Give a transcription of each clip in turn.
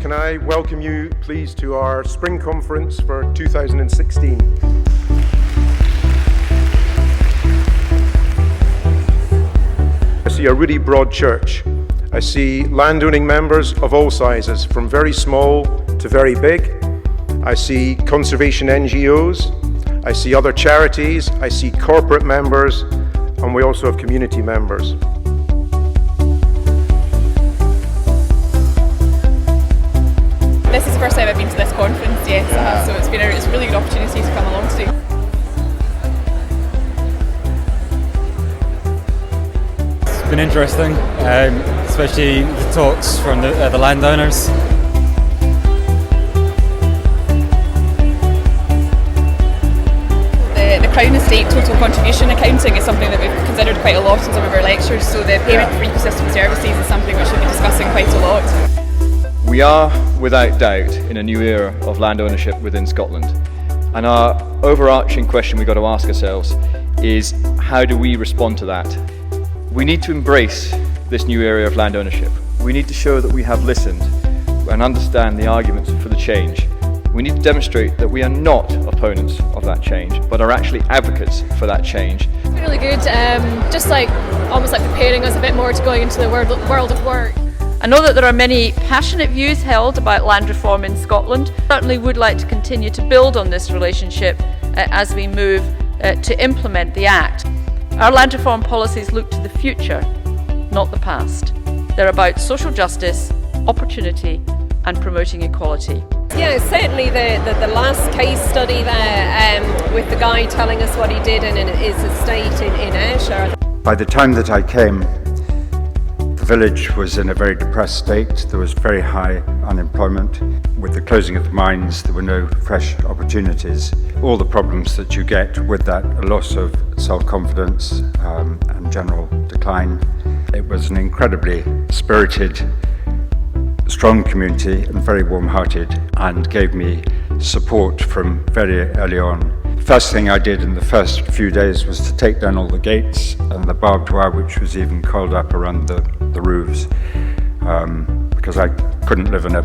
can I welcome you, please, to our spring conference for 2016. I see a really broad church. I see landowning members of all sizes, from very small to very big. I see conservation NGOs. I see other charities. I see corporate members, and we also have community members. This is the first time I've been to this conference, yes, so it's a really good opportunity to come along to. It's been interesting, especially the talks from the landowners. The Crown Estate Total Contribution Accounting is something that we've considered quite a lot in some of our lectures, so the payment for ecosystem services is something which we'll be discussing quite a lot. We are, without doubt, in a new era of land ownership within Scotland. And our overarching question we've got to ask ourselves is, how do we respond to that? We need to embrace this new area of land ownership. We need to show that we have listened and understand the arguments for the change. We need to demonstrate that we are not opponents of that change, but are actually advocates for that change. Really good, just almost like preparing us a bit more to going into the world of work. I know that there are many passionate views held about land reform in Scotland. Certainly would like to continue to build on this relationship as we move to implement the Act. Our land reform policies look to the future, not the past. They're about social justice, opportunity and promoting equality. Yeah, certainly the last case study there with the guy telling us what he did in his estate in Ayrshire. By the time that I came, the village was in a very depressed state. There was very high unemployment. With the closing of the mines, there were no fresh opportunities. All the problems that you get with that, a loss of self-confidence and general decline. It was an incredibly spirited, strong community and very warm-hearted, and gave me support from very early on. First thing I did in the first few days was to take down all the gates and the barbed wire, which was even coiled up around the roofs, because I couldn't live in a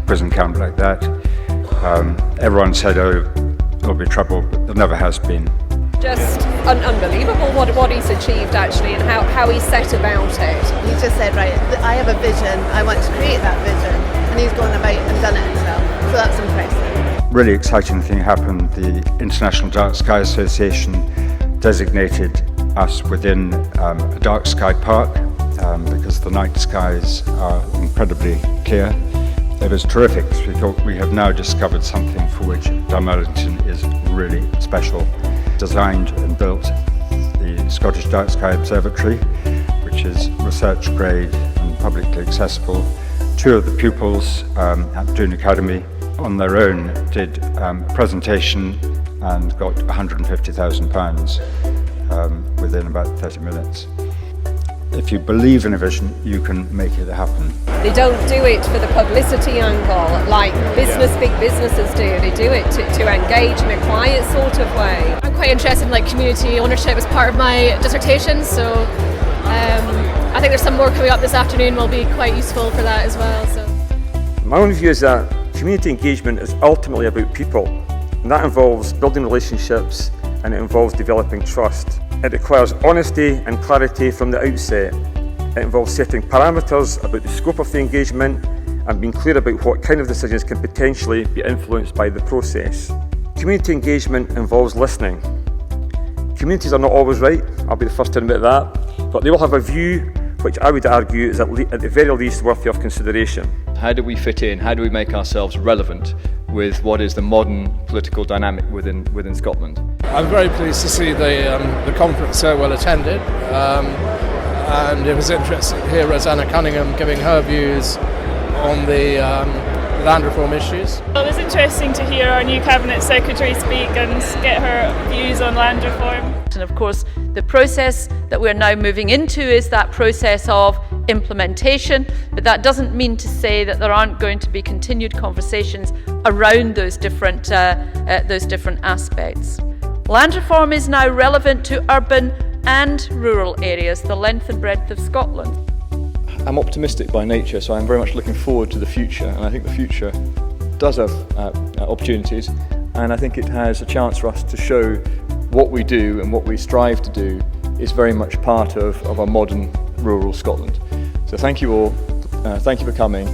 prison camp like that. Everyone said, oh, there'll be trouble, but there never has been. Just unbelievable what he's achieved actually, and how he set about it. He just said, right, I have a vision, I want to create that vision, and he's gone about and done it himself, so that's impressive. Really exciting thing happened. The International Dark Sky Association designated us within a dark sky park because the night skies are incredibly clear. It was terrific. We thought we have now discovered something for which Dunmerlington is really special. Designed and built the Scottish Dark Sky Observatory, which is research grade and publicly accessible. Two of the pupils at Doon Academy on their own did a presentation and got £150,000 within about 30 minutes. If you believe in a vision, you can make it happen. They don't do it for the publicity angle like big businesses do. They do it to engage in a quiet sort of way. I'm quite interested in community ownership as part of my dissertation, so I think there's some more coming up this afternoon will be quite useful for that as well. So. My own view is that community engagement is ultimately about people, and that involves building relationships and it involves developing trust. It requires honesty and clarity from the outset. It involves setting parameters about the scope of the engagement and being clear about what kind of decisions can potentially be influenced by the process. Community engagement involves listening. Communities are not always right, I'll be the first to admit that, but they will have a view which I would argue is at the very least worthy of consideration. How do we fit in? How do we make ourselves relevant with what is the modern political dynamic within Scotland? I'm very pleased to see the conference so well attended, and it was interesting to hear Rosanna Cunningham giving her views on the land reform issues. Well, it was interesting to hear our new Cabinet Secretary speak and get her views on land reform. And of course, the process that we're now moving into is that process of implementation, but that doesn't mean to say that there aren't going to be continued conversations around those different aspects. Land reform is now relevant to urban and rural areas, the length and breadth of Scotland. I'm optimistic by nature, so I'm very much looking forward to the future, and I think the future does have opportunities, and I think it has a chance for us to show what we do and what we strive to do is very much part of our modern rural Scotland. So thank you all, thank you for coming.